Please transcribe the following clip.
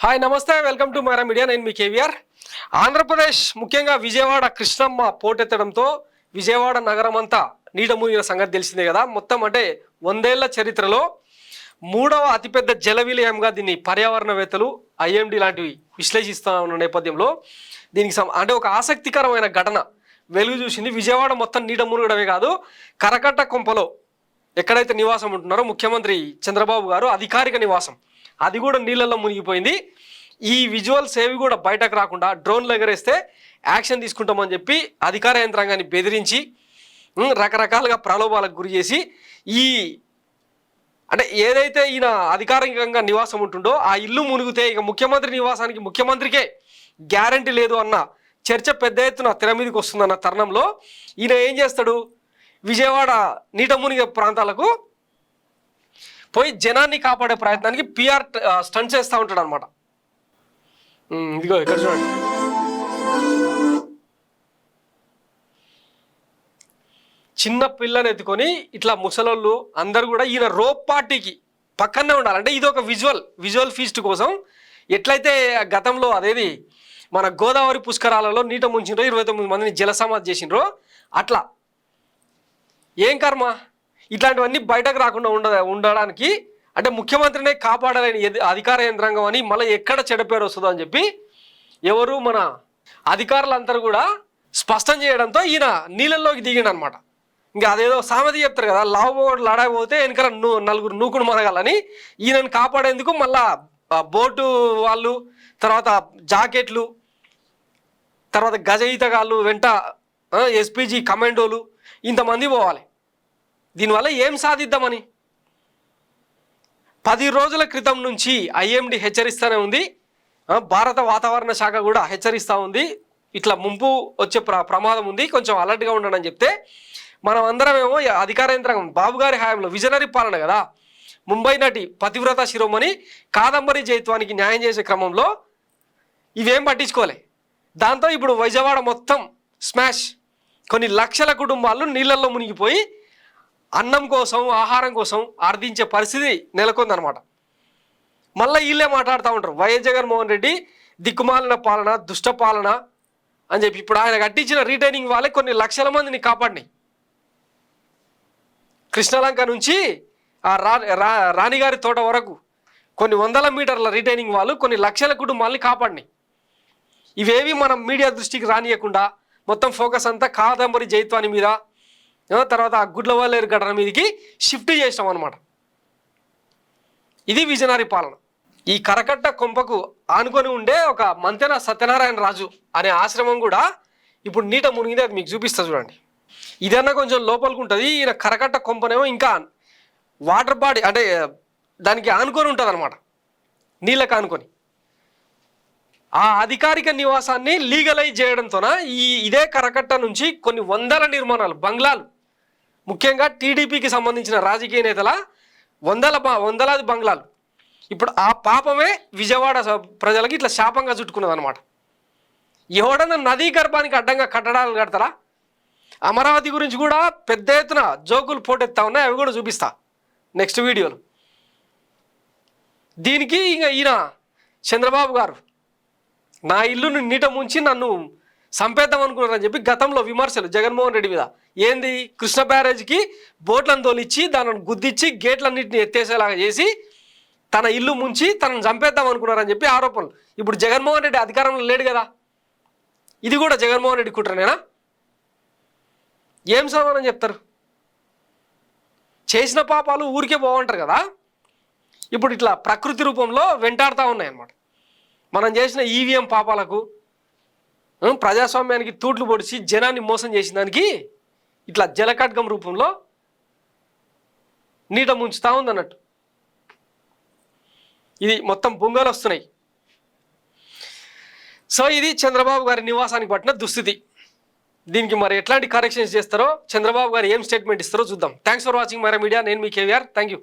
Hi నమస్తే, welcome to Myra media. నేను మీ కేవీఆర్. ఆంధ్రప్రదేశ్ ముఖ్యంగా విజయవాడ కృష్ణమ్మ పోటెత్తడంతో విజయవాడ నగరం అంతా నీట మునిగిన సంగతి తెలిసిందే కదా. మొత్తం అంటే 100 ఏళ్ల చరిత్రలో 3వ అతిపెద్ద జల విలయంగా దీన్ని పర్యావరణవేత్తలు ఐఎండి లాంటివి విశ్లేషిస్తూ ఉన్న నేపథ్యంలో దీనికి అంటే ఒక ఆసక్తికరమైన ఘటన వెలుగు చూసింది. విజయవాడ మొత్తం నీట మునగడమే కాదు, కరకట్ట కొంపలో ఎక్కడైతే నివాసం ఉంటున్నారో ముఖ్యమంత్రి చంద్రబాబు గారు అధికారిక నివాసం, అది కూడా నీళ్ళల్లో మునిగిపోయింది. ఈ విజువల్స్ ఏవి కూడా బయటకు రాకుండా డ్రోన్లు ఎగరేస్తే యాక్షన్ తీసుకుంటామని చెప్పి అధికార యంత్రాంగాన్ని బెదిరించి రకరకాలుగా ప్రలోభాలకు గురి చేసి ఈ అంటే ఏదైతే ఈయన అధికారికంగా నివాసం ఉంటుండో ఆ ఇల్లు మునిగితే ఇక ముఖ్యమంత్రి నివాసానికి ముఖ్యమంత్రికే గ్యారంటీ లేదు అన్న చర్చ పెద్ద ఎత్తున తెర మీదకి వస్తుందన్న తరుణంలో ఈయన ఏం చేస్తాడు, విజయవాడ నీట మునిగే ప్రాంతాలకు పోయి జనాన్ని కాపాడే ప్రయత్నానికి పిఆర్ స్టంట్ చేస్తూ ఉంటాడు అనమాట. ఇదిగో ఇక్కడ చూడండి, చిన్న పిల్లని ఎత్తుకొని ఇట్లా ముసలోళ్ళు అందరు కూడా ఈయన రోప్ పార్టీకి పక్కనే ఉండాలి. అంటే ఇది ఒక విజువల్ ఫీస్ట్ కోసం ఎట్లయితే గతంలో అదేది మన గోదావరి పుష్కరాలలో నీట ముంచిండ్రో 29 మందిని జలసమాధి చేసిండ్రో అట్లా. ఏం కర్మ, ఇట్లాంటివన్నీ బయటకు రాకుండా ఉండడానికి అంటే ముఖ్యమంత్రినే కాపాడాలని అధికార యంత్రాంగం అని మళ్ళీ ఎక్కడ చెడ్డ వస్తుందో అని చెప్పి ఎవరు మన అధికారులందరూ కూడా స్పష్టం చేయడంతో ఈయన నీళ్ళల్లోకి దిగిండు అనమాట. ఇంకా అదేదో సామెత చెప్తారు కదా, లావుబోడు లడాయిపోతే వెనకాల నలుగురు నూకుడు మనగాలని ఈయనను కాపాడేందుకు మళ్ళా బోటు వాళ్ళు, తర్వాత జాకెట్లు, తర్వాత గజ ఈతగాళ్ళు, వెంట ఎస్పీజీ కమాండోలు ఇంతమంది పోవాలి. దీనివల్ల ఏం సాధిద్దామని 10 రోజుల క్రితం నుంచి ఐఎండి హెచ్చరిస్తూనే ఉంది, భారత వాతావరణ శాఖ కూడా హెచ్చరిస్తూ ఉంది, ఇట్లా ముంపు వచ్చే ప్రమాదం ఉంది, కొంచెం అలర్ట్గా ఉండండి అని చెప్తే మనం అందరమేమో అధికార యంత్రాంగం బాబు గారి హయాంలో విజనరీ పాలన కదా, ముంబై నటి పతివ్రత శిరోమణి కాదంబరి జైత్వానికి న్యాయం చేసే క్రమంలో ఇవేం పట్టించుకోలే. దాంతో ఇప్పుడు విజయవాడ మొత్తం స్మాష్, కొన్ని లక్షల కుటుంబాలు నీళ్ళల్లో మునిగిపోయి అన్నం కోసం ఆహారం కోసం ఆర్థించే పరిస్థితి నెలకొందనమాట. మళ్ళీ వీళ్ళే మాట్లాడుతూ ఉంటారు, వైఎస్ జగన్మోహన్ రెడ్డి దిక్కుమాలిన పాలన, దుష్ట పాలన అని చెప్పి. ఇప్పుడు ఆయన కట్టించిన రీటైనింగ్ వాళ్ళే కొన్ని లక్షల మందిని కాపాడినాయి. కృష్ణలంక నుంచి ఆ రాణిగారి తోట వరకు కొన్ని 100 మీటర్ల రీటైనింగ్ వాళ్ళు కొన్ని లక్షల కుటుంబాలని కాపాడినాయి. ఇవేవి మనం మీడియా దృష్టికి రానియకుండా మొత్తం ఫోకస్ అంతా కాదంబరి జైత్వాని మీద, తర్వాత ఆ గుడ్లవల్లేరు ఘటన మీదకి షిఫ్ట్ చేసాం అనమాట. ఇది విజనరీ పాలన. ఈ కరకట్ట కొంపకు ఆనుకొని ఉండే ఒక మంతెన సత్యనారాయణ రాజు అనే ఆశ్రమం కూడా ఇప్పుడు నీట మునిగింది. అది మీకు చూపిస్తా చూడండి. ఇదన్నా కొంచెం లోపలికి ఉంటుంది. ఈయన కరకట్ట కొంపనేమో ఇంకా వాటర్ బాడీ అంటే దానికి ఆనుకొని ఉంటుంది అనమాట, నీళ్ళకి ఆనుకొని. ఆ అధికారిక నివాసాన్ని లీగలైజ్ చేయడంతోన ఇదే కరకట్ట నుంచి కొన్ని 100 నిర్మాణాలు, బంగ్లాలు, ముఖ్యంగా టీడీపీకి సంబంధించిన రాజకీయ నేతల వందలాది బంగ్లాలు ఇప్పుడు ఆ పాపమే విజయవాడ ప్రజలకి ఇట్లా శాపంగా చుట్టుకున్నది అనమాట. ఎవడన్నా నదీ గర్భానికి అడ్డంగా కట్టడాలు కడతారా? అమరావతి గురించి కూడా పెద్ద ఎత్తున జోకులు పోటెత్తా ఉన్నాయి, అవి కూడా చూపిస్తా నెక్స్ట్ వీడియోలో. దీనికి ఇంకా ఈయన చంద్రబాబు గారు నా ఇల్లును నీట ముంచి నన్ను సంపేద్దాం అనుకున్నారని చెప్పి గతంలో విమర్శలు జగన్మోహన్ రెడ్డి మీద. ఏంది, కృష్ణ బ్యారేజ్కి బోట్లను తోలిచ్చి దానిని గుద్దిచ్చి గేట్లన్నింటినీ ఎత్తేసేలాగా చేసి తన ఇల్లు ముంచి తనను చంపేద్దాం అనుకున్నారని చెప్పి ఆరోపణలు. ఇప్పుడు జగన్మోహన్ రెడ్డి అధికారంలో లేడు కదా, ఇది కూడా జగన్మోహన్ రెడ్డి కుట్రనేనా? ఏం సమాధానం చెప్తారు? చేసిన పాపాలు ఊరికే పోవంటారు కదా. ఇప్పుడు ఇట్లా ప్రకృతి రూపంలో వెంటాడుతూ ఉన్నాయన్నమాట. మనం చేసిన ఈవీఎం పాపాలకు, ప్రజాస్వామ్యానికి తూట్లు పొడిచి జనాన్ని మోసం చేసిన దానికి ఇట్లా జలకడ్గం రూపంలో నీట ముంచుతూ ఉందన్నట్టు. ఇది మొత్తం బొంగలు వస్తున్నాయి. సో ఇది చంద్రబాబు గారి నివాసానికి పట్టిన దుస్థితి. దీనికి మరి ఎట్లాంటి కరెక్షన్స్ చేస్తారో, చంద్రబాబు గారు ఏం స్టేట్మెంట్ ఇస్తారో చూద్దాం. Thanks for watching Maira media. నేను మీ కేవీఆర్. Thank you.